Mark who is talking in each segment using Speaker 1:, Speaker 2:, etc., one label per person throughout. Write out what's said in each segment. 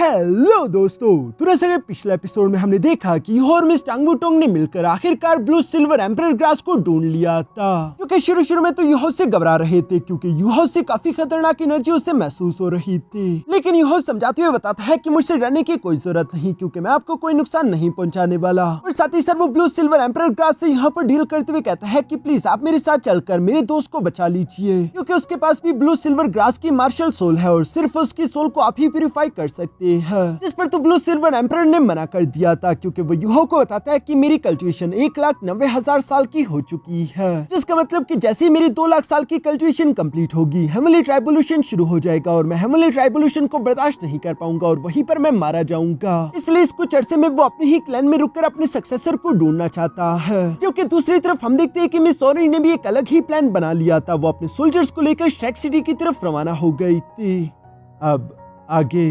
Speaker 1: Hello दोस्तों, तुरंत पिछले एपिसोड में हमने देखा कि यूहो और मिस टांग वुटोंग ने मिलकर आखिरकार ब्लू सिल्वर एम्परर ग्रास को ढूंढ लिया था। क्योंकि शुरू में तो यूहो से घबरा रहे थे क्योंकि यूहो से काफी खतरनाक एनर्जी उसे महसूस हो रही थी, लेकिन यूहो समझाते हुए बताता है कि मुझसे डरने की कोई जरूरत नहीं क्योंकि मैं आपको कोई नुकसान नहीं पहुंचाने वाला। और साथ ही साथ वो ब्लू सिल्वर एम्परर ग्रास से यहाँ पर डील करते हुए कहता है कि प्लीज आप मेरे साथ चलकर मेरे दोस्त को बचा लीजिए, क्योंकि उसके पास भी ब्लू सिल्वर ग्रास की मार्शल सोल है और सिर्फ उसकी सोल को आप ही प्यूरिफाई कर सकते हैं। जिस पर तो ब्लू सिल्वर एम्परर ने मना कर दिया था क्योंकि वो यूहो को बताता है कि मेरी कल्टिवेशन 1,90,000 साल की हो चुकी है, जिसका मतलब कि जैसे ही मेरी 2 लाख साल की कल्टिवेशन कंप्लीट होगी हेवनली ट्राइबोल्यूशन शुरू हो जाएगा और मैं हेवनली ट्राइबोल्यूशन को बर्दाश्त नहीं कर पाऊंगा और वहीं पर मैं मारा जाऊंगा। इसलिए इस कुछ अरसे में वो अपने ही क्लैन में रुककर अपने सक्सेसर को ढूंढना चाहता है। जबकि दूसरी तरफ हम देखते हैं कि मिस सोरी ने भी एक अलग ही प्लान बना लिया था। वो अपने सोल्जर्स को लेकर शेक सिटी की तरफ रवाना हो गई थी। अब आगे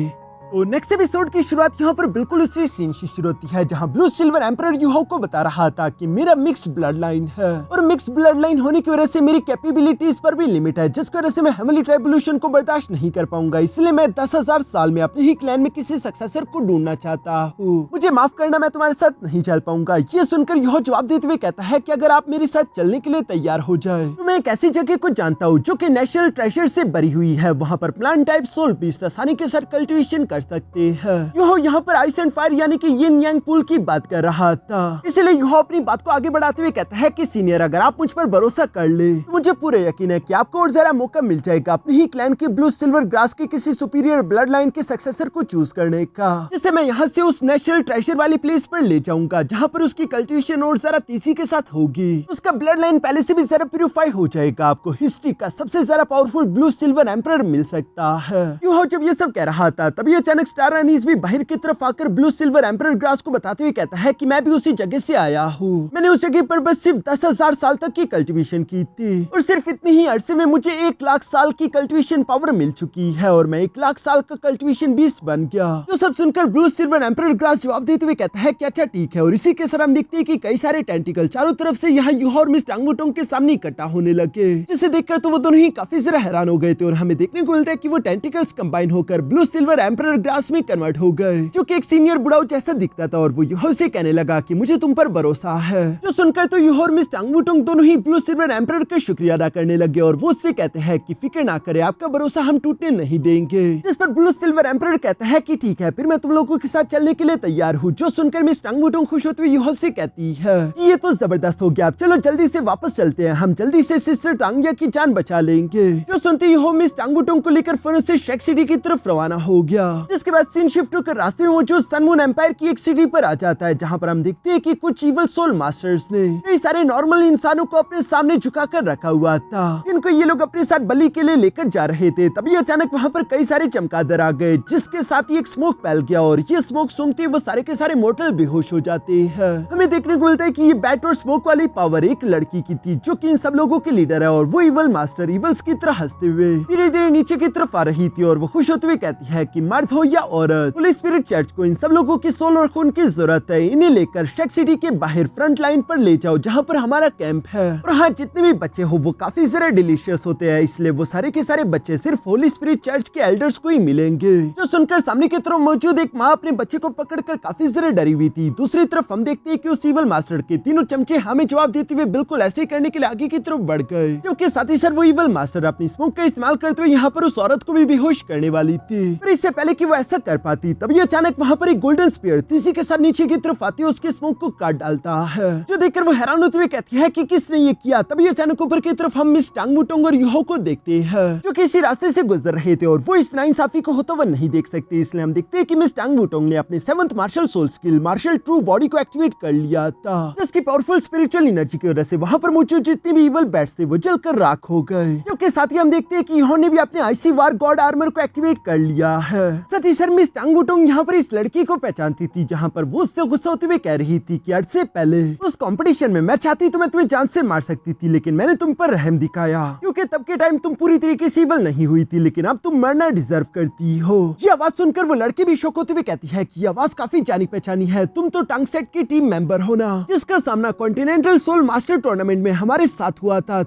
Speaker 1: तो नेक्स्ट एपिसोड की शुरुआत यहाँ पर बिल्कुल उसी सीन से शुरू होती है जहाँ ब्लू सिल्वर एम्परर यूहो को बता रहा था कि मेरा मिक्स्ड ब्लड लाइन है और मिक्स्ड ब्लड लाइन होने की वजह से मेरी कैपेबिलिटीज पर भी लिमिट है, जिसकी वजह से मैं हेवनली ट्राइबोल्यूशन को बर्दाश्त नहीं कर पाऊंगा। इसलिए मैं 10,000 साल में अपने ही क्लैन में किसी सक्सेसर को ढूंढना चाहता हूँ। मुझे माफ करना, मैं तुम्हारे साथ नहीं चल पाऊंगा। ये सुनकर यूहो जवाब देते हुए कहता है कि अगर आप मेरे साथ चलने के लिए तैयार हो जाए तो मैं एक ऐसी जगह को जानता हूँ जो कि नेचुरल ट्रेजर से भरी हुई है। वहाँ पर प्लांट टाइप सोल बीस्ट आसानी के साथ कल्टिवेशन कर सकते हैं। यूहो यहाँ पर आइस एंड फायर यानी कि यिन यांग पुल की बात कर रहा था। इसलिए यूहो अपनी बात को आगे बढ़ाते हुए कहता है कि सीनियर, अगर आप मुझ पर भरोसा कर ले तो मुझे पूरा यकीन है कि आपको और जरा मौका मिल जाएगा अपने ही क्लैन के ब्लू सिल्वर ग्रास के किसी सुपीरियर ब्लड लाइन के सक्सेसर को चूज करने का, जिससे मैं यहाँ से उस नेचुरल ट्रेजर वाली प्लेस पर ले जाऊंगा जहाँ पर उसकी कल्टिवेशन और जरा तेजी के साथ होगी। उसका ब्लड लाइन पहले से भी जरा प्यूरिफाई हो जाएगा। आपको हिस्ट्री का सबसे ज्यादा पावरफुल ब्लू सिल्वर एम्परर मिल सकता है। यूहो जब ये सब कह रहा था तभी अचानक स्टार एनीज भी बाहर की तरफ आकर ब्लू सिल्वर एम्परर ग्रास को बताते हुए कहता है कि मैं भी उसी जगह से आया हूँ। मैंने उस जगह पर बस सिर्फ 10,000 साल तक की कल्टिवेशन की थी और सिर्फ इतनी ही अरसे में मुझे 1 लाख साल की कल्टिवेशन पावर मिल चुकी है और मैं 1 लाख साल का कल्टिवेशन बीस्ट बन गया। तो सब सुनकर ब्लू सिल्वर एम्परर ग्रास जवाब देते हुए कहता है कि अच्छा ठीक है। और इसी के साथ हम देखते हैं कि कई सारे टेंटिकल चारों तरफ से यहाँ यूहो और मिस टांग वुटोंग के सामने इकट्ठा होने लगे, जिसे देखकर तो वो दोनों ही काफी जरा हैरान हो गए थे और हमें देखने को मिलता है कि वो टेंटिकल्स कंबाइन होकर ब्लू सिल्वर एम्परर ग्रास में कन्वर्ट हो गए, जो कि एक सीनियर बुढ़ाऊ जैसा दिखता था। और वो यूहो से कहने लगा कि मुझे तुम पर भरोसा है। जो सुनकर तो यूहो और मिस टांग वुटोंग दोनों ही ब्लू सिल्वर एम्परर का शुक्रिया अदा करने लगे और वो उससे कहते हैं कि फिक्र ना करे, आपका भरोसा हम टूटने नहीं देंगे। जिस पर ब्लू सिल्वर एम्परर कहता है कि ठीक है, फिर मैं तुम लोगों के साथ चलने के लिए तैयार हूँ। जो सुनकर मिस टांग वुटोंग खुश होते हुए यूहो से कहती है कि ये तो जबरदस्त हो गया, चलो जल्दी से वापस चलते हैं, हम जल्दी से सिस्टर टांगिया की जान बचा लेंगे। जो सुनते यूहो मिस टांग वुटोंग को लेकर फौरन से शेक सिटी की तरफ रवाना हो गया। जिसके बाद सीन शिफ्ट होकर रास्ते में मौजूद सन मून एम्पायर की एक सिटी पर आ जाता है, जहाँ पर हम देखते हैं कि कुछ इवल सोल मास्टर्स ने कई सारे नॉर्मल इंसानों को अपने सामने झुकाकर रखा हुआ था, जिनको ये लोग अपने साथ बलि के लिए लेकर जा रहे थे। तभी अचानक वहाँ पर कई सारे चमगादड़ आ गए, जिसके साथ ही एक स्मोक फैल गया और ये स्मोक सूंघते ही वो सारे के सारे मोर्टल बेहोश हो जाते हैं। हमें देखने को मिलता है कि ये बैट और स्मोक वाली पावर एक लड़की की थी जो कि इन सब लोगों के लीडर है और वो इवल मास्टर इवल्स की तरह हंसते हुए धीरे धीरे नीचे की तरफ आ रही थी और वो खुश होते हुए कहती है कि मर्द हो या औरत, होली स्पिरिट चर्च को इन सब लोगों की सोल और खून की जरूरत है। इन्हें लेकर शेक सिटी के बाहर फ्रंट लाइन पर ले जाओ जहाँ पर हमारा कैंप है। और हाँ, जितने भी बच्चे हो वो काफी जरा डिलीशियस होते हैं, इसलिए वो सारे के सारे बच्चे सिर्फ होली स्पिरिट चर्च के एल्डर्स को ही मिलेंगे। जो सुनकर सामने की तरफ मौजूद एक माँ अपने बच्चे को पकड़कर काफी जरा डरी हुई थी। दूसरी तरफ हम देखते हैं कि उस इवल मास्टर के तीनों चमचे हमें जवाब देते हुए बिल्कुल ऐसे ही करने के लिए आगे की तरफ बढ़ गए, क्योंकि साथ ही साथ वो इवल मास्टर अपनी स्मोक का इस्तेमाल करते हुए यहाँ पर उस औरत को भी बेहोश करने वाली थी। पर इससे पहले कि वो ऐसा कर पाती तभी अचानक वहाँ पर एक गोल्डन स्पीयर तीसी के साथ नीचे की तरफ आती है, उसके स्मोक को काट डालता है। जो देखकर वो हैरान होते हुए कहती है कि किसने ये किया। तभी अचानक ऊपर की तरफ हम मिस टांग वुटोंग और यूहो को देखते हैं, जो किसी रास्ते से गुजर रहे थे और वो इस नाइंसाफी को होता हुआ नहीं देख सकते। इसलिए हम देखते हैं कि मिस टांग वुटोंग ने अपने 7th martial soul skill martial true body को एक्टिवेट कर लिया था, जिसकी पावरफुल स्पिरिचुअल एनर्जी की वजह से वहाँ पर मौजूद जितने भी इवल बैट्स थे वो जलकर राख हो गए। क्योंकि साथ ही हम देखते हैं कि यूहो ने भी अपने आईसी वार गॉड आर्मर को एक्टिवेट कर लिया है। साथ ही सर मिस टांग वुटोंग यहाँ पर इस लड़की को पहचानती थी, जहाँ पर वो उससे गुस्सा होते हुए कह रही थी कि आज से पहले उस कंपटीशन में मैं चाहती तो मैं तुम्हें जान से मार सकती थी, लेकिन मैंने तुम पर रहम दिखाया क्योंकि तब के टाइम तुम पूरी तरीके से इवल नहीं हुई थी, लेकिन अब तुम मरना डिजर्व करती हो। ये आवाज सुनकर वो लड़की भी शौक होते हुए कहती है कि ये आवाज काफी जानी पहचानी है, तुम तो टंग सेट की टीम मेंबर हो ना, जिसका सामना कॉन्टिनेंटल सोल मास्टर टूर्नामेंट में हमारे साथ हुआ था।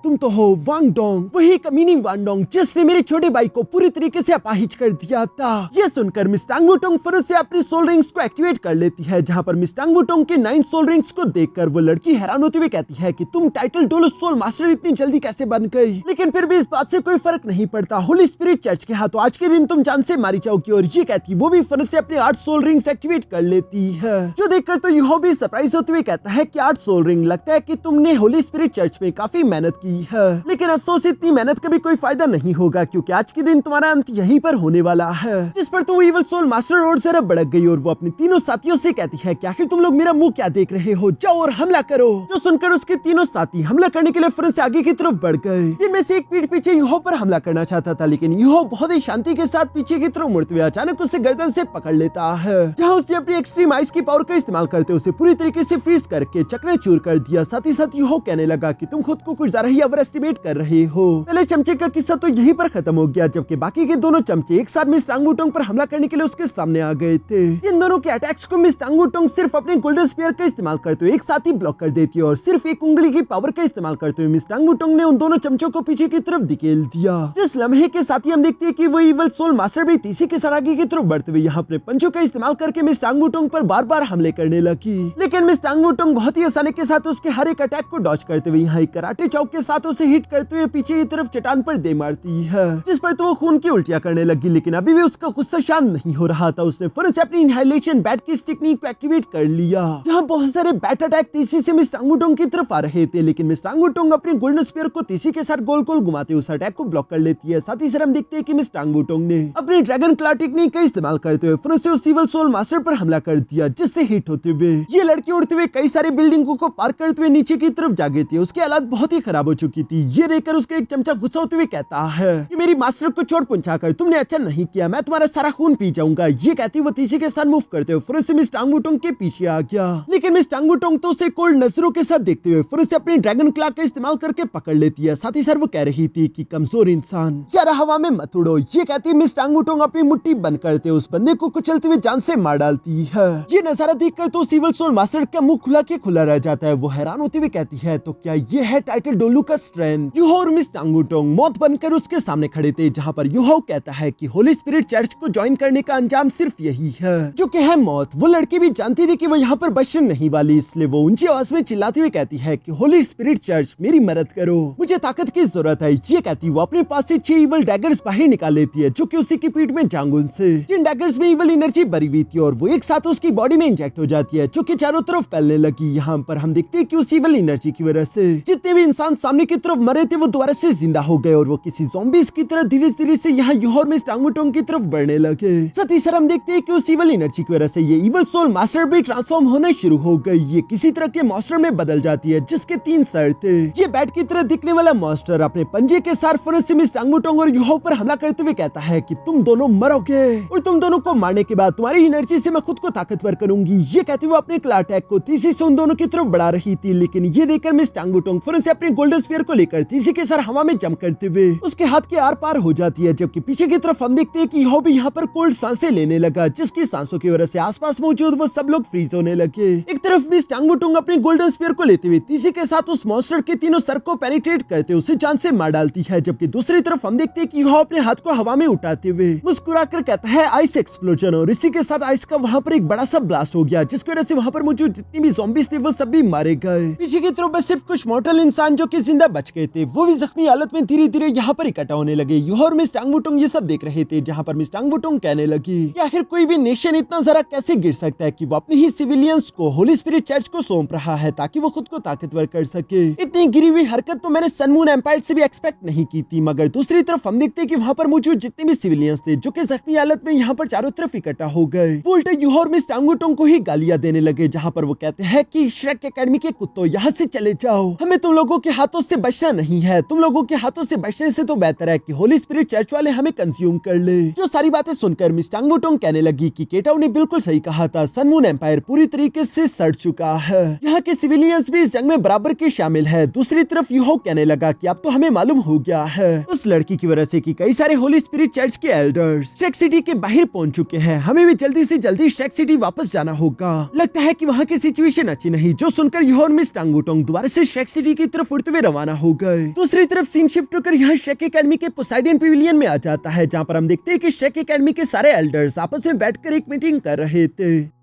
Speaker 1: तुम तो हो वांग डोंग, वही कमीनी वांग डोंग जिसने मेरे छोटे भाई को पूरी तरीके से अपाहिज कर दिया था। ये सुनकर मिस टांग वुटोंग फिर से अपनी सोल रिंग्स को एक्टिवेट कर लेती है, जहाँ पर मिस टांग वुटोंग के 9 सोल रिंग्स को देखकर वो लड़की हैरान होते हुए कहती है कि तुम टाइटल डोलो सोल मास्टर इतनी जल्दी कैसे बन गई। लेकिन फिर भी इस बात से कोई फर्क नहीं पड़ता, होली स्पिरिट चर्च के हाथों आज के दिन तुम जान से मारी जाओगी। और ये कहती वो भी फिर से अपने 8 सोल रिंग्स एक्टिवेट कर लेती है, जो देखकर तो यूहो भी सरप्राइज होते हुए कहता है कि 8 सोल रिंग, लगता है कि तुमने होली स्पिरिट चर्च में काफी मेहनत की है, लेकिन अफसोस इतनी मेहनत का भी कोई फायदा नहीं होगा, क्योंकि आज के दिन तुम्हारा अंत यहीं पर होने वाला है। जिस पर तो इविल सोल मास्टर और जरा भड़क गई और वो अपने तीनों साथियों से कहती है कि आखिर तुम लोग मेरा मुंह क्या देख रहे हो, जाओ और हमला करो। जो सुनकर उसके तीनों साथी हमला करने के लिए फिर से आगे की तरफ बढ़ गए, जिनमें से एक पीठ पीछे यूहो पर हमला करना चाहता था, लेकिन यूहो बहुत ही शांति के साथ पीछे की तरफ मुड़ते हुए अचानक उसे गर्दन से पकड़ लेता है, जहाँ उसने अपनी एक्सट्रीम आइस की पावर का इस्तेमाल करते उसे पूरी तरीके से फ्रीज करके चकनाचूर कर दिया। साथ ही साथ यूहो कहने लगा कि तुम खुद को कुछ ज्यादा ही ओवर एस्टिमेट कर रहे हो। पहले चमचे का किस्सा तो यहीं पर खत्म हो गया, जबकि बाकी के दोनों चमचे एक साथ मिस टांग वुटोंग पर हमला करने के लिए उसके सामने आ गए थे। जिन दोनों के अटैक्स को मिस टांग वुटोंग सिर्फ अपने गोल्डन स्पीयर का इस्तेमाल करते हुए एक साथ ही ब्लॉक कर देती है और सिर्फ एक उंगली की पावर का इस्तेमाल करते हुए मिस टांग वुटोंग ने उन दोनों चमचों को पीछे की तरफ धकेल दिया। जिस लम्हे के साथ ही हम देखते हैं कि वो इविल सोल मास्टर भी तीसरी के साथ आगे की तरफ बढ़ते हुए यहाँ अपने पंचों का इस्तेमाल करके मिस टांग वुटोंग पर बार बार हमले करने लगी, लेकिन मिस टांग वुटोंग बहुत ही आसानी के साथ उसके हर एक अटैक को डॉज करते हुए यहाँ एक कराटे चौक के साथ उसे हिट करते हुए पीछे की तरफ चट्टान पर दे मारती है, जिस पर तो वो खून की उल्टियां करने लगी। लेकिन अभी भी उसका गुस्सा शांत नहीं हो रहा था। उसने फिर से अपनी इनहेलेशन बैट की टेक्निक को एक्टिवेट कर लिया, जहां बहुत सारे बैट अटैक तेजी से मिस टांग वुटोंग की तरफ आ रहे थे, लेकिन मिस टांग वुटोंग अपने गोल्डन स्पीयर को तेजी के साथ गोल गोल घुमाते उस अटैक को ब्लॉक कर लेती है। साथ ही साथ हम देखते हैं कि मिस टांग वुटोंग ने अपनी ड्रैगन क्लॉ टेक्निक का इस्तेमाल करते हुए फिर से उस इविल सोल मास्टर पर हमला कर दिया, जिससे हिट होते हुए ये लड़की उड़ते हुए कई सारे बिल्डिंगों को पार करते हुए नीचे की तरफ जा गिरती है। उसकी हालत बहुत ही खराब हो चुकी थी। ये देखकर उसका एक चमचा गुस्सा होते हुए कहता है कि मेरी मास्टर को चोट पहुंचाकर तुमने अच्छा नहीं किया, मैं तुम्हारा सारा खून पी जाऊंगा। ये कहती वो तीसरी के साथ मूव करते हुए फिर से मिस टांग वुटोंग के पीछे आ गया, लेकिन मिस टांग वुटोंग तो उसे कोल्ड नजरों के साथ देखते हुए फिर से अपनी ड्रैगन क्लॉ का इस्तेमाल करके पकड़ लेती है। साथ ही साथ वो कह रही थी कि कमजोर इंसान जरा हवा में मत उड़ो। ये कहती मिस टांग वुटोंग अपनी मुट्ठी बंद करते उस बंदे को कुचलते हुए जान से मार डालती है। ये नजारा देखकर तो इविल सोल मास्टर का मुंह खुला के खुला रह जाता है। वो हैरान होते हुए कहती है तो क्या ये है टाइटल डोलू का स्ट्रेंथ। यूहो और मिस टांग वुटोंग मौत बनकर उसके सामने खड़े थे, जहाँ पर यूहो कहता है कि होली स्पिरिट चर्च को ज्वाइन करने का अंजाम सिर्फ यही है, जो कि है मौत। वो लड़की भी जानती थी कि वो यहाँ पर बचने नहीं वाली, इसलिए वो ऊंची आवाज में चिल्लाती हुई कहती है कि होली स्पिरिट चर्च मेरी मदद करो, मुझे ताकत की जरूरत है। ये कहती वो अपने पास से 6 इवल डैगर्स बाहर निकाल लेती है, जो कि उसी की पीठ में जांगुन से जिन डैगर्स में इवल एनर्जी भरी हुई थी और वो एक साथ उसकी बॉडी में इंजेक्ट हो जाती है, जो कि चारों तरफ फैलने लगी। यहाँ पर हम देखते हैं कि उस इवल एनर्जी की वजह से जितने भी इंसान सामने की तरफ मरे थे वो दोबारा से जिंदा हो गए और वो किसी ज़ॉम्बीज़ की तरह धीरे धीरे से यहाँ यूहो और मिस टांग वुटोंग की तरफ बढ़ने लगे। साथ ही साथ हम देखते हैं कि उस इवल एनर्जी की वजह से ये इवल सोल मास्टर भी ट्रांसफॉर्म होना शुरू हो गई। ये किसी तरह के मॉन्स्टर में बदल जाती है, जिसके 3 सर थे। ये बैट की तरह दिखने वाला मॉन्स्टर अपने पंजे के साथ फिर से मिस टांग वुटोंग और यूहो पर हमला करते हुए कहता है कि तुम दोनों मरोगे और तुम दोनों को मारने के बाद तुम्हारी एनर्जी से मैं खुद को ताकतवर करूंगी। ये कहते हुए अपने क्लॉ अटैक को तेजी से उन दोनों की तरफ बढ़ा रही थी, लेकिन ये देखकर मिस टांग वुटोंग फिर से अपने गोल्डन स्पीयर को लेकर तेजी के साथ हवा में जंप करते हुए उसके हाथ के आर पार हो जाती है, जबकि पीछे की तरफ हम देखते हैं कि यूहो भी यहाँ पर कोल्ड सांसें लेने लगा, जिसकी सांसों की वजह से आसपास मौजूद वो सब लोग फ्रीज होने लगे। एक तरफ मिस टांग वुटोंग अपने गोल्डन स्पीयर को लेते हुए तेजी के साथ उस मॉन्स्टर के तीनों सर को पेनिट्रेट करते उसे जान से मार डालती है, जबकि दूसरी तरफ हम देखते हैं कि यूहो अपने हाथ को हवा में उठाते हुए मुस्कुराकर कहता है आइस एक्सप्लोजन, और इसी के साथ आइस का वहाँ पर एक बड़ा सा ब्लास्ट हो गया, जिसकी वजह से वहाँ पर मौजूद जितनी भी ज़ॉम्बीज़ थे वो सब भी मारे गए। पीछे की तरफ बस सिर्फ कुछ मॉर्टल इंसान जो कि जिंदा बच गए थे, वो भी जख्मी हालत में धीरे धीरे यहाँ पर इकट्ठा होने लगे। यूहो और मिस टांग वुटोंग ये सब देख रहे थे, जहाँ पर मिस टांग वुटोंग कहने लगी कि आखिर कोई भी नेशन इतना जरा कैसे गिर सकता है कि वो अपने ही सिविलियंस को होली स्पिरिट चर्च को सौंप रहा है ताकि वो खुद को ताकतवर कर सके। इतनी गिरी हुई हरकत तो मैंने सन मून एम्पायर से भी एक्सपेक्ट नहीं की थी। मगर दूसरी तरफ हम देखते हैं कि वहाँ पर मौजूद जितने भी सिविलियंस थे जो कि जख्मी हालत में यहाँ पर चारों तरफ इकट्ठा हो गए, वो उल्टे यूहो और मिस टांग वुटोंग को ही गालियां देने लगे, जहाँ पर वो कहते हैं कि श्रेक एकेडमी के कुत्तों यहाँ से चले जाओ, हमें तुम लोगों के हाथों से बचना नहीं है। तुम लोगों के हाथों से बचने से तो बेहतर है कि होली स्पिरिट चर्च वाले हमें कंज्यूम कर ले। जो सारी बातें सुनकर मिस टांग वुटोंग कहने लगी कि केटाओ ने बिल्कुल सही कहा था, सन मून एम्पायर पूरी तरीके से सड़ चुका है, यहाँ के सिविलियंस भी इस जंग में बराबर के शामिल है। दूसरी तरफ यूहो कहने लगा कि अब तो हमें मालूम हो गया है उस लड़की की वजह से कि कई सारे होली स्पिरिट चर्च के एल्डर्स शेक सिटी के बाहर पहुंच चुके हैं, हमें भी जल्दी से जल्दी शेक सिटी वापस जाना होगा। लगता है कि वहाँ की सिचुएशन अच्छी नहीं। जो सुनकर यूहो और मिस टांग वुटोंग दोबारा से शेक सिटी की तरफ उड़ते हुए रवाना हो गए। दूसरी तरफ सीन शिफ्ट होकर यहाँ शेक एकेडमी के पोसाइडन पेविलियन में आ जाता है, जहाँ पर हम देखते हैं कि शेक एकेडमी के सारे एल्डर्स आपस में बैठकर एक मीटिंग कर रहे थे।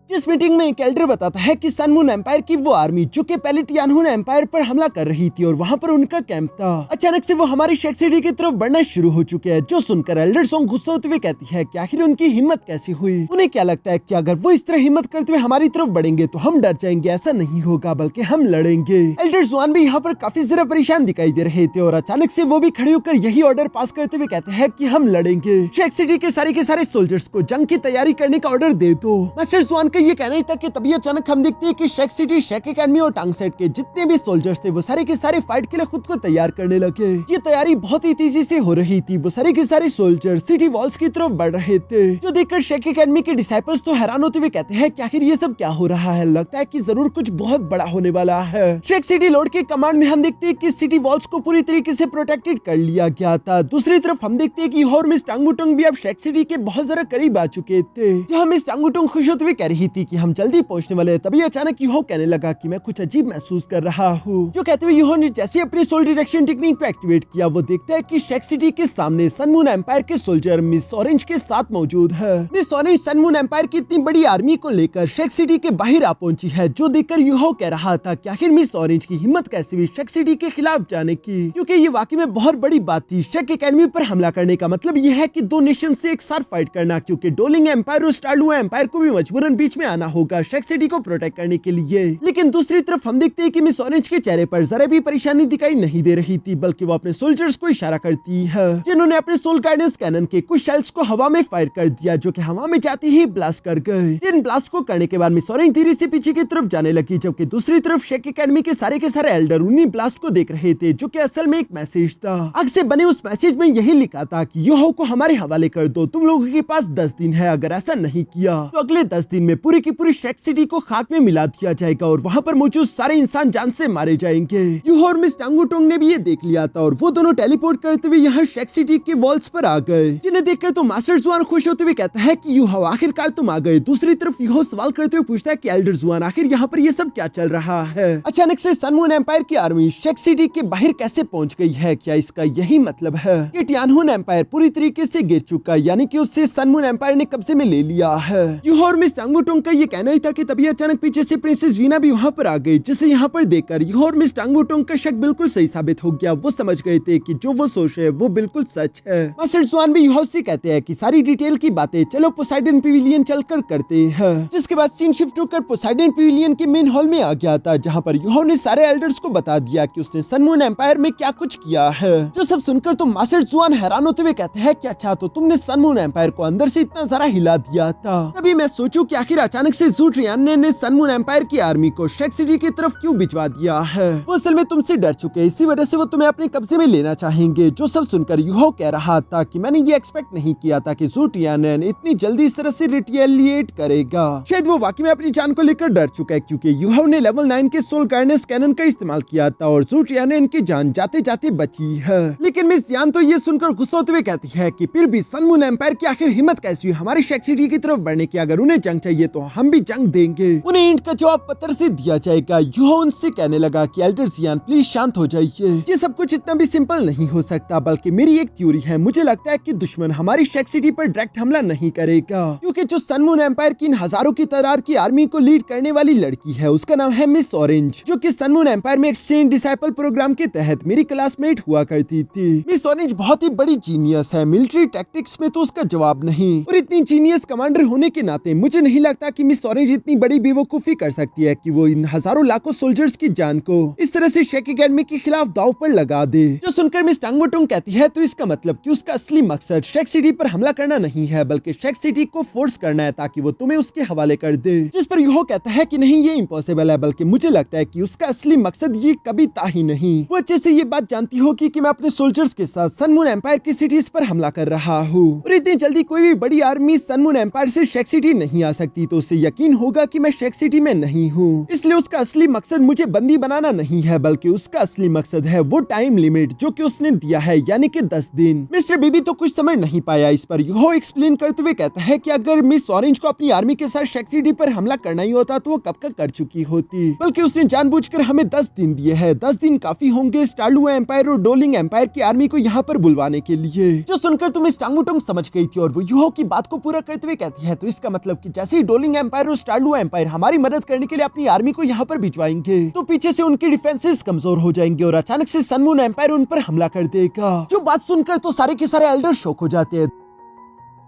Speaker 1: जिस मीटिंग में एक एल्डर बताता है कि सन मून एम्पायर की वो आर्मी जो कि पहले टियानहुन एम्पायर पर हमला कर रही थी और वहाँ पर उनका कैंप था, अचानक से वो हमारी शेक सिटी की तरफ बढ़ना शुरू हो चुके हैं। जो सुनकर एल्डर सॉन्ग गुस्सा होते हुए कहती है कि आखिर उनकी हिम्मत कैसी हुई। उन्हें क्या लगता है कि अगर वो इस तरह हिम्मत करते हुए हमारी तरफ बढ़ेंगे तो हम डर जाएंगे? ऐसा नहीं होगा, बल्कि हम लड़ेंगे। एल्डर जुआन भी यहाँ पर काफी ज्यादा परेशान दिखाई दे रहे थे और अचानक से वो भी खड़े होकर यही ऑर्डर पास करते हुए कहते हैं कि हम लड़ेंगे। शेक सिटी के सारे सोल्जर्स को जंग की तैयारी करने का ऑर्डर दे दो। मास्टर जुआन का ये कहना ही था कि तभी अचानक हम देखते हैं कि शेक सिटी, शेक एकेडमी और टांगसेट के जितने भी सोल्जर्स थे वो सारे के सारे फाइट के लिए खुद को तैयार करने लगे। ये तैयारी बहुत ही तेजी से हो रही थी। वो सारे के सारे सोल्जर सिटी वॉल्स की तरफ बढ़ रहे थे, जो देखकर शेक एकेडमी के डिसाइपल्स तो हैरान होते हुए कहते हैं कि आखिर ये सब क्या हो रहा है। लगता है कि जरूर कुछ बहुत बड़ा होने वाला है। शेक सिटी लॉर्ड के कमांड में हम देखते हैं कि सिटी वॉल्स को पूरी तरीके से प्रोटेक्टेड कर लिया गया था। दूसरी तरफ हम देखते हैं कि और मिस टांगुटोंग भी अब शेक सिटी के बहुत ज्यादा करीब आ चुके थे। जहाँ मिस टांगुटोंग खुश होते हुए कह रही थी कि हम जल्दी पहुंचने वाले हैं। तभी अचानक यूहो कहने लगा कि मैं कुछ अजीब महसूस कर रहा हूँ। जो कहते हुए यूहो ने जैसे अपनी सोल डिटेक्शन टेक्निक पे एक्टिवेट किया, वो देखता है कि शेक सिटी के सामने सन मून एम्पायर के सोल्जर मिस ऑरेंज के साथ मौजूद है। Miss Orange Sun Moon Empire की इतनी बड़ी आर्मी को लेकर शेक सिटी के बाहर आ पहुंची है, जो देखकर यूहो कह रहा था कि आखिर मिस ऑरेंज की हिम्मत कैसे हुई शेक सिटी के खिलाफ जाने की, क्योंकि ये वाकई में बहुत बड़ी बात थी। शेक एकेडमी पर हमला करने का मतलब ये है कि दो नेशन से एक साथ फाइट करना, क्योंकि डोलिंग एम्पायर और स्टारलुआ एम्पायर को भी मजबूरन बीच में आना होगा शेक सिटी को प्रोटेक्ट करने के लिए। लेकिन दूसरी तरफ हम देखते हैं कि मिस ऑरेंज के चेहरे पर जरा भी परेशानी दिखाई नहीं दे रही थी, बल्कि वो अपने सोल्जर्स को इशारा करती है, जिन्होंने अपने सोल गाइडेंस कैनन के कुछ शेल्स को हवा में फायर कर दिया, जो कि हवा में जाते ही ब्लास्ट कर गए। जिन ब्लास्ट को करने के बाद मिस ऑरेंज धीरे से पीछे की तरफ जाने लगी, जबकि दूसरी तरफ शेक एकेडमी के सारे एल्डर उन्हीं ब्लास्ट को देख रहे थे, जो कि असल में एक मैसेज था। आग से बने उस मैसेज में यही लिखा था कि यूहो को हमारे हवाले कर दो, तुम लोगों के पास 10 दिन है, अगर ऐसा नहीं किया तो अगले 10 दिन में पूरी की पूरी शेक सिटी को खाक में मिला दिया जाएगा और वहाँ पर मौजूद सारे इंसान जान से मारे जाएंगे। यूहो और मिस टांगुटोंग ने भी ये देख लिया था और वो दोनों टेलीपोर्ट करते हुए यहाँ शेक सिटी के वॉल्स पर आ गए, जिन्हें देखकर तो मास्टर जुआन खुश होते हुए कहता है कि यूहो आखिरकार तुम आ गए। दूसरी तरफ यूहो सवाल करते हुए पूछता है कि एल्डर जुआन आखिर यहाँ पर ये सब क्या चल रहा है। अचानक से सन मून एम्पायर की आर्मी शेक सिटी के बाहर कैसे पहुंच गई है? क्या इसका यही मतलब है कि टियानहुन एम्पायर पूरी तरीके से गिर चुका, यानी कि उससे सन मून एम्पायर ने कब्जे में ले लिया है? यूहो और मिस टांगुटोंग का ये कहना ही था कि तभी अचानक पीछे से प्रिंसेस वीना भी वहाँ पर आ गई, जिसे यहाँ पर देखकर यूहो और मिस टांगुटोंग का शक बिल्कुल सही साबित हो गया। वो समझ गए थे कि जो वो सोच रहे वो बिल्कुल सच है। मास्टर जुआन भी यूहो से कहते हैं कि सारी डिटेल की बातें चलो पोसाइडन पेविलियन चलकर करते हैं। जिसके बाद सीन शिफ्ट होकर पोसाइडन पेविलियन के मेन हॉल में आ गया था, जहाँ पर यूहो ने सारे एल्डर्स को बता दिया कि उसने सन मून एम्पायर में क्या कुछ किया है। जो सब सुनकर तो मास्टर जुआन हैरान होते हुए कहते हैं कि अच्छा तो तुमने सन मून एम्पायर को अंदर से इतना सारा हिला दिया था। तभी मैं सोचूं कि आखिर अचानक से ज़ू ट्रियान ने सन मून एम्पायर की आर्मी को शेक सिटी की तरफ क्यों भिजवा दिया है। वो असल में तुमसे डर चुके, इसी वजह से वो तुम्हें अपने कब्जे में लेना चाहेंगे। जो सब सुनकर यूहो कह रहा था कि मैंने ये एक्सपेक्ट नहीं किया था कि ज़ू ट्रियान इतनी जल्दी इस तरह से रिटेलिएट करेगा। शायद वो वाकई में अपनी जान को लेकर डर चुका है, क्योंकि यूहो ने लेवल 9 के सोल गाइडेंस कैनन का इस्तेमाल किया था और ज़ू ट्रियान इनकी जान जाते जाते बची है। लेकिन मिस यान तो ये सुनकर गुस्सा होते हुए कहती है कि फिर भी सन मून एम्पायर की आखिर हिम्मत कैसी हुई हमारी शेक सिटी की तरफ बढ़ने की? अगर उन्हें जंग चाहिए तो हम भी जंग देंगे, उन्हें इंट का जवाब पत्थर से दिया जाएगा। यूहो उनसे कहने लगा कि एल्डर जियान प्लीज शांत हो जाइए, ये सब कुछ इतना भी सिंपल नहीं हो सकता, बल्कि मेरी एक थ्योरी है। मुझे लगता है कि दुश्मन हमारी शेक सिटी पर डायरेक्ट हमला नहीं करेगा, क्योंकि जो सन मून एम्पायर की इन हजारों की तादाद की आर्मी को लीड करने वाली लड़की है उसका नाम है मिस ऑरेंज, जो कि सन मून एम्पायर में एक्सचेंज डिसाइपल प्रोग्राम के तहत मेरी क्लासमेट हुआ करती थी। मिस ऑरेंज बहुत ही बड़ी जीनियस है, मिलिट्री टैक्टिक्स में तो उसका जवाब नहीं, और इतनी जीनियस कमांडर होने के नाते मुझे नहीं लगता कि मिस ऑरेंज इतनी बड़ी बेवकूफी कर सकती है कि वो इन हजारों लाखों सोल्जर्स की जान को इस तरह से शेक एकेडमी के खिलाफ दांव पर लगा दे। जो सुनकर मिस टांगुटोंग कहती है तो इसका मतलब कि उसका असली मकसद शेक सिटी पर हमला करना नहीं है, बल्कि शेक सिटी को फोर्स करना है ताकि वो तुम्हें उसके हवाले कर दे। जिस पर यूहो कहता है कि नहीं ये इम्पॉसिबल है, बल्कि मुझे लगता है कि उसका असली मकसद ये कभी था ही नहीं। वो अच्छे से ये बात जानती हो कि मैं अपने सोल्जर्स के साथ सन मून एम्पायर की सिटीज पर हमला कर रहा हूँ, और इतनी जल्दी कोई भी बड़ी आर्मी सन मून एम्पायर से शेक सिटी नहीं आ सकती तो उसे यकीन होगा कि मैं शेक सिटी में नहीं हूँ। इसलिए उसका असली मकसद मुझे बंदी बनाना नहीं है, बल्कि उसका असली मकसद है वो टाइम लिमिट जो कि उसने दिया है, यानी कि 10 दिन। मिस्टर बीबी तो कुछ समझ नहीं पाया इस पर यूहो एक्सप्लेन करते हुए कहता है कि अगर मिस ऑरेंज को अपनी आर्मी के साथ शेक सिटी पर हमला करना ही होता तो वो कब का कर चुकी होती, बल्कि उसने जानबूझकर हमें 10 दिन दिए हैं। 10 दिन काफी होंगे स्टारलू एम्पायर और डोलिंग एम्पायर की आर्मी को यहाँ पर बुलवाने के लिए। जो सुनकर तुम इस टांगुटोंग समझ गई थी और वो यूहो की बात को पूरा करते हुए कहती है, तो इसका मतलब कि जैसे ही डोलिंग एम्पायर और स्टारलू एम्पायर हमारी मदद करने के लिए अपनी आर्मी को यहाँ पर भिजवाएंगे तो पीछे से उनके डिफेंसेस कमजोर हो जाएंगे और अचानक से सन मून एम्पायर उन पर हमला कर देगा। जो बात सुनकर तो सारे के सारे एल्डर शॉक हो जाते हैं।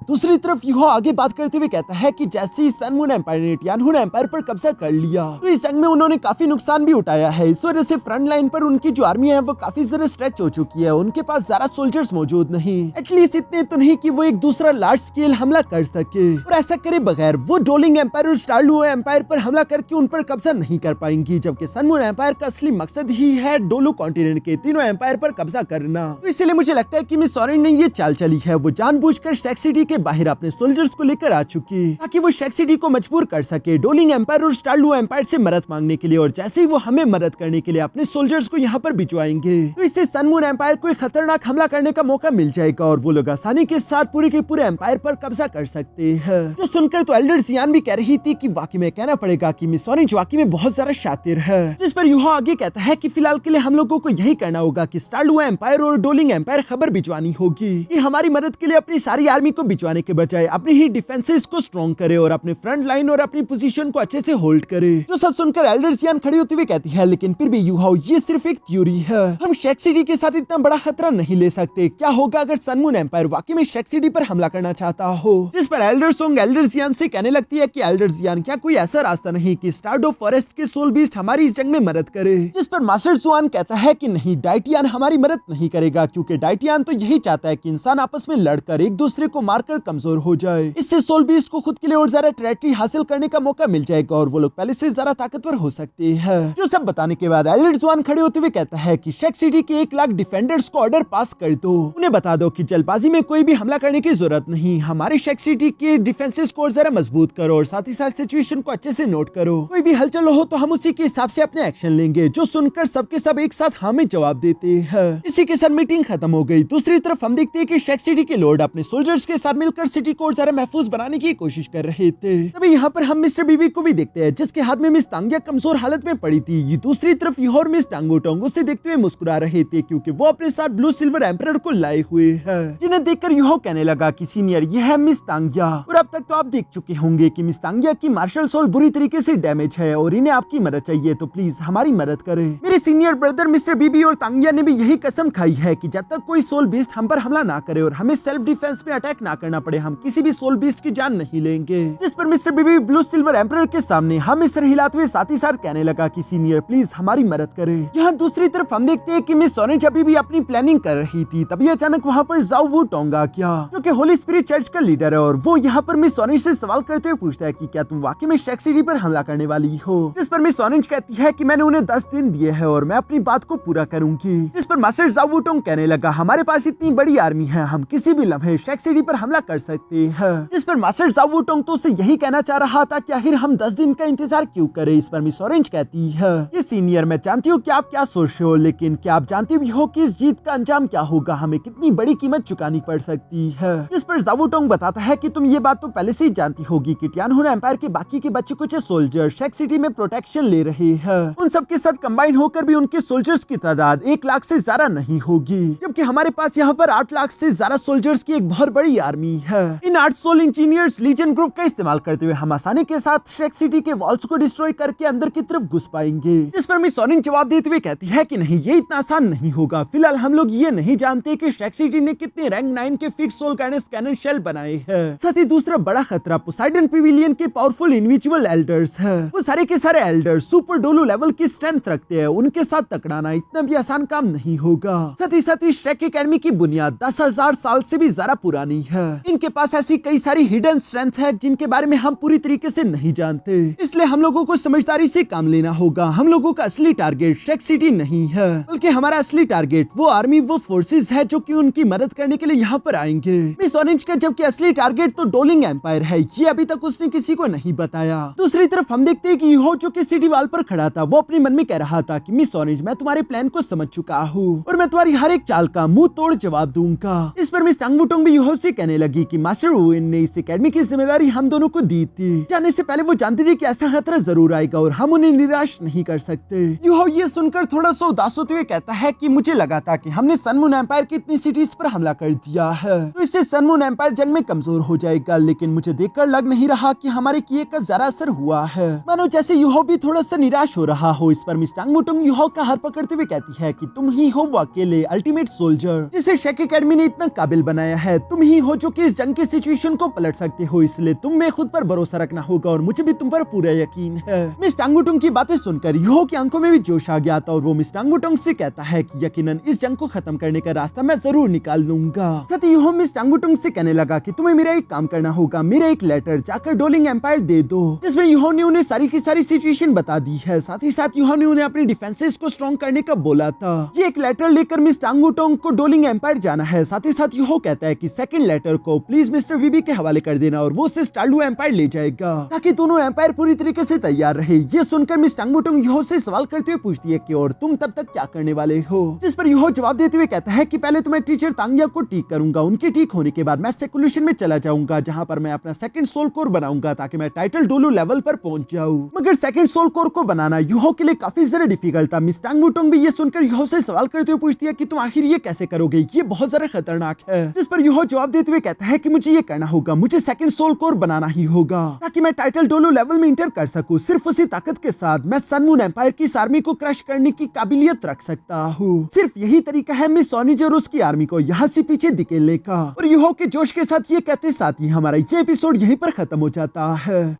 Speaker 1: दूसरी तरफ यूहो आगे बात करते हुए कहता है कि जैसे ही सन मून एम्पायर ने टियानहुन एम्पायर पर कब्जा कर लिया तो इस जंग में उन्होंने काफी नुकसान भी उठाया है। इस वजह से फ्रंट लाइन पर उनकी जो आर्मी है वो काफी ज्यादा स्ट्रेच हो चुकी है। उनके पास ज्यादा सोल्जर्स मौजूद नहीं, एटलीस्ट इतने तो नहीं कि वो एक दूसरा लार्ज स्केल हमला कर सके, और ऐसा करे बगैर वो डोलिंग एम्पायर और स्टारलू एम्पायर पर हमला करके उन पर कब्जा नहीं कर पाएंगी। जबकि सन मून एम्पायर का असली मकसद ही है डोलू कॉन्टिनेंट के तीनों एम्पायर पर कब्जा करना। तो इसलिए मुझे लगता है कि मिस ऑरेंज ने ये चाल चली है, वो जानबूझकर शेक सिटी के बाहर अपने सोल्जर्स को लेकर आ चुकी ताकि वो शेक सिटी को मजबूर कर सके डोलिंग एम्पायर और स्टारलू एम्पायर से मदद मांगने के लिए, और जैसे ही वो हमें मदद करने के लिए अपने सोल्जर्स को यहाँ पर भिजवाएंगे तो इससे सन मून एम्पायर को एक खतरनाक हमला करने का मौका मिल जाएगा और वो लोग आसानी के साथ पूरे के पूरे एम्पायर पर कब्जा कर सकते हैं। जो सुनकर तो एल्डर जियान भी कह रही थी कि वाकई में कहना पड़ेगा कि मिस ऑरेंज वाकई में बहुत ज्यादा शातिर है। जिस पर यूहो आगे कहता है कि फिलहाल के लिए हम लोगों को यही करना होगा कि स्टारलू एम्पायर और डोलिंग एम्पायर खबर भिजवानी होगी कि हमारी मदद के लिए अपनी सारी आर्मी को भिजवाने के बजाय अपनी ही डिफेंसेस को स्ट्रॉन्ग करे और अपने फ्रंट लाइन और अपनी पोजीशन को अच्छे से होल्ड करे। जो सब सुनकर एल्डर जियान खड़ी होती हुई कहती है, लेकिन फिर भी यूहो ये सिर्फ एक थ्योरी है, हम शेक सिटी के साथ इतना बड़ा खतरा नहीं ले सकते। क्या होगा अगर सन मून एम्पायर वाकई में शेक सिटी पर हमला करना चाहता हो? जिस पर एल्डर सोंग एल्डर जियान से कहने लगती है कि एल्डर जियान क्या कोई ऐसा रास्ता नहीं कि स्टारडो फॉरेस्ट के सोल बीस्ट हमारी इस जंग में मदद करे? जिस पर मास्टर जुआन कहता है कि नहीं, डाइटियान हमारी मदद नहीं करेगा, क्योंकि डाइटियान तो यही चाहता है कि इंसान आपस में लड़कर एक दूसरे को मारकर कमजोर हो जाए। इससे सोल बीस्ट को खुद के लिए और ज्यादा टेरिटरी हासिल करने का मौका मिल जाएगा और वो लोग पहले से ज्यादा ताकतवर हो सकते हैं। जो सब बताने के बाद एल्डर जुआन खड़े होते हुए कहता है कि शेक सिटी के 1 लाख डिफेंडर्स को ऑर्डर पास कर दो, उन्हें बता दो कि जल्दबाजी में कोई भी हमला करने की जरूरत नहीं, हमारे शेक सिटी के डिफेंसेस को और जरा मजबूत करो और साथ ही साथ सिचुएशन को अच्छे से नोट करो, कोई भी हलचल हो तो हम उसी के हिसाब से अपने एक्शन लेंगे। जो सुनकर सबके सब एक साथ हाँ में जवाब देते हैं। इसी के साथ मीटिंग खत्म हो गई। दूसरी तरफ हम देखते हैं कि शेक सिटी के लॉर्ड अपने सोल्जर्स के साथ मिलकर सिटी को और जरा महफूज बनाने की कोशिश कर रहे थे। तभी यहाँ पर हम मिस्टर बीबी को भी देखते हैं, जिसके हाथ में मिस तांगिया कमजोर हालत में पड़ी थी। ये दूसरी तरफ यूहो और मिस टांगुटोंग उसे देखते हुए मुस्कुरा रहे थे, क्योंकि वो अपने साथ ब्लू सिल्वर एम्परर को लाए हुए हैं, जिन्हें देखकर यूहो कहने लगा कि सीनियर, ये है मिस तांगिया, और अब तक तो आप देख चुके होंगे कि मिस तांगिया की मार्शल सोल बुरी तरीके से डैमेज है और इन्हें आपकी मदद चाहिए, तो प्लीज हमारी मदद करें। मेरे सीनियर ब्रदर मिस्टर बीबी और तांगिया ने भी यही कसम खाई है कि जब तक कोई सोल बीस्ट हम पर हमला ना करे और हमें सेल्फ डिफेंस में अटैक ना करना पड़े, हम किसी भी सोल बीस्ट की जान नहीं लेंगे। जिस पर मिस्टर बीबी ब्लू सिल्वर एम्परर के सामने हम इस हिलाते हुए साथ ही साथ कहने लगा कि सीनियर प्लीज हमारी मदद करें। यहाँ दूसरी तरफ हम देखते हैं कि मिस ऑरेंज अभी भी अपनी प्लानिंग कर रही थी। तभी अचानक वहाँ पर जाओ वू टोंग आ गया, जो कि होली स्पिरिट चर्च का लीडर है, और वो यहाँ पर मिस ऑरेंज से सवाल करते हुए पूछता है कि क्या तुम वाकई में शेक सिटी पर हमला करने वाली हो? जिस पर मिस ऑरेंज कहती है कि मैंने उन्हें 10 दिन दिए हैं और मैं अपनी बात को पूरा करूंगी। जिस पर मास्टर जाओ वू टोंग कहने लगा, हमारे पास इतनी बड़ी आर्मी है, हम किसी भी लम्हे शेक सिटी पर हमला कर सकते हैं। जिस पर मास्टर जाओ वू टोंग तो उसे यही कहना चाह रहा था कि आखिर हम 10 दिन का इंतजार क्यों करें। इस पर मिस ऑरेंज कहती है, ये सीनियर, मैं जानती हूँ कि आप क्या सोच रहे हो, लेकिन क्या आप जानती भी हो कि इस जीत का अंजाम क्या होगा? हमें कितनी बड़ी कीमत चुकानी पड़ सकती है। जिस पर जाओ टोंग बताता है कि तुम ये बात तो पहले से ही जानती होगी कि टियानहुन एम्पायर के बाकी के बच्चे कुछ सोल्जर शेक सिटी में प्रोटेक्शन ले रहे हैं। उन सब के साथ कंबाइन होकर भी उनके सोल्जर्स की तादाद 1 लाख से ज्यादा नहीं होगी, जबकि हमारे पास यहाँ पर 8 लाख से ज्यादा सोल्जर्स की एक बहुत बड़ी आर्मी है। इन 8 सोल इंजीनियर्स लीजन ग्रुप का इस्तेमाल करते हुए हम आसानी के साथ शेक सिटी के वॉल्स को डिस्ट्रॉय करके अंदर की तरफ घुस पाएंगे। जिस पर मिस ऑरेंज जवाब देते हुए कहती है कि नहीं, ये इतना आसान नहीं होगा। फिलहाल हम लोग ये नहीं जानते कि शेक सिटी ने कितने रैंक 9 के fix soul guidance cannon shell बनाए हैं। साथ ही दूसरा बड़ा खतरा पोसाइडन पेविलियन के पावरफुल इंडिविजुअल एल्डर्स है। वो सारे के सारे एल्डर्स सुपर डोलू लेवल की स्ट्रेंथ रखते हैं, उनके साथ टकराना इतना भी आसान काम नहीं होगा। साथ ही शेक एकेडमी की बुनियाद 10,000 साल से भी ज्यादा पुरानी है। इनके पास ऐसी कई सारी हिडन स्ट्रेंथ है जिनके बारे में हम पूरी तरीके से नहीं जानते, इसलिए हम लोगों को समझदारी से काम लेना होगा। हम लोगों का असली टारगेट शेक सिटी नहीं है, बल्कि हमारा असली टारगेट वो आर्मी, वो फोर्सेस है जो कि उनकी मदद करने के लिए यहाँ पर आएंगे। मिस ऑरेंज का जबकि असली टारगेट तो डोलिंग एम्पायर है ये अभी तक उसने किसी को नहीं बताया। दूसरी तरफ हम देखते हैं कि यूहो जो कि सिटी वॉल पर खड़ा था वो अपने मन में कह रहा था कि मिस ऑरेंज मैं तुम्हारे प्लान को समझ चुका हूँ और मैं तुम्हारी हर एक चाल का मुंह तोड़ जवाब दूंगा। इस पर मिस टांग वुटोंग भी यूहो से कहने लगी कि मास्टर वुइन ने इस एकेडमी की जिम्मेदारी हम दोनों को दी थी। जाने से पहले वो जानती थी कि ऐसा खतरा जरूर आएगा और हम उन्हें निराश नहीं कर सकते। यूहो ये सुनकर थोड़ा सा उदास होते हुए कहता है कि मुझे लगा था कि हमने सन मून एम्पायर की इतनी सिटीज पर हमला कर दिया है तो इससे सन मून एम्पायर जंग में कमजोर हो जाएगा, लेकिन मुझे देखकर लग नहीं रहा कि हमारे किए का जरा असर हुआ है। मानो जैसे यूहो भी थोड़ा सा निराश हो रहा हो। इस पर मिस टांग वुटोंग यूहो का हाथ पकड़ते हुए कहती है कि तुम ही हो वो अकेले अल्टीमेट सोल्जर जिसे शेक एकेडमी ने इतना काबिल बनाया है। तुम ही हो जो कि इस जंग की सिचुएशन को पलट सकते हो, इसलिए तुम में खुद पर भरोसा रखना होगा और मुझे भी तुम पर पूरा यकीन है। मिस टांग वुटोंग की बातें सुनकर यूहो की आंखों में भी जोश आ गया था और वो मिस टांग वुटोंग से कहता है कि यकीनन इस जंग को खत्म करने का रास्ता मैं जरूर निकाल लूंगा। साथ ही यूहो मिस टांग वुटोंग से कहने लगा कि तुम्हें मेरा एक काम करना होगा, मेरा एक लेटर जाकर डोलिंग एम्पायर दे दो जिसमें यूहो ने उन्हें सारी की सारी सिचुएशन बता दी है। साथ ही साथ यूहो ने उन्हें अपनी डिफेंसेस को स्ट्रॉन्ग करने का बोला था। ये एक लेटर लेकर मिस टांग वुटोंग को डोलिंग एम्पायर जाना है। साथ ही साथ यूहो कहता है कि सेकंड लेटर को प्लीज मिस्टर बीबी के हवाले कर देना और वो उसे स्टार्लू एम्पायर ले जाएगा ताकि दोनों एम्पायर पूरी तरीके से तैयार रहे। ये सुनकर मिस टांग वुटोंग यूहो से सवाल करते हुए पूछती है कि और तुम तब तक क्या करने वाले हो, जिस पर यूहो जवाब देते हुए कहता है कि पहले तो मैं टीचर तांगिया को ठीक करूंगा, उनके ठीक होने के बाद मैं सेकुलेशन में चला जाऊंगा जहां पर मैं अपना सेकंड सोल कोर बनाऊंगा ताकि मैं टाइटल डोलू लेवल पर पहुंच जाऊं। मगर सेकंड सोल कोर को बनाना यूहो के लिए काफी ज्यादा डिफिकल्ट था। मिस टांग वुटोंग भी ये सुनकर यूहो से सवाल करते हुए पूछती है कि तुम आखिर ये कैसे करोगे, ये बहुत ज्यादा खतरनाक है। जिस पर यूहो जवाब देते हुए कहता है कि मुझे ये करना होगा, मुझे सेकंड सोल कोर बनाना ही होगा ताकि मैं टाइटल डोलू लेवल में इंटर कर सकूं। सिर्फ उसी ताकत के साथ मैं सन मून एम्पायर की इस आर्मी को क्रश करने की काबिलियत रख सकता हूँ। सिर्फ यही तरीका है मिस ऑरेंज और उसकी आर्मी को यहाँ से पीछे धकेलने का। और यूहो के जोश के साथ ये कहते साथ ही हमारा ये एपिसोड यहीं पर खत्म हो जाता है।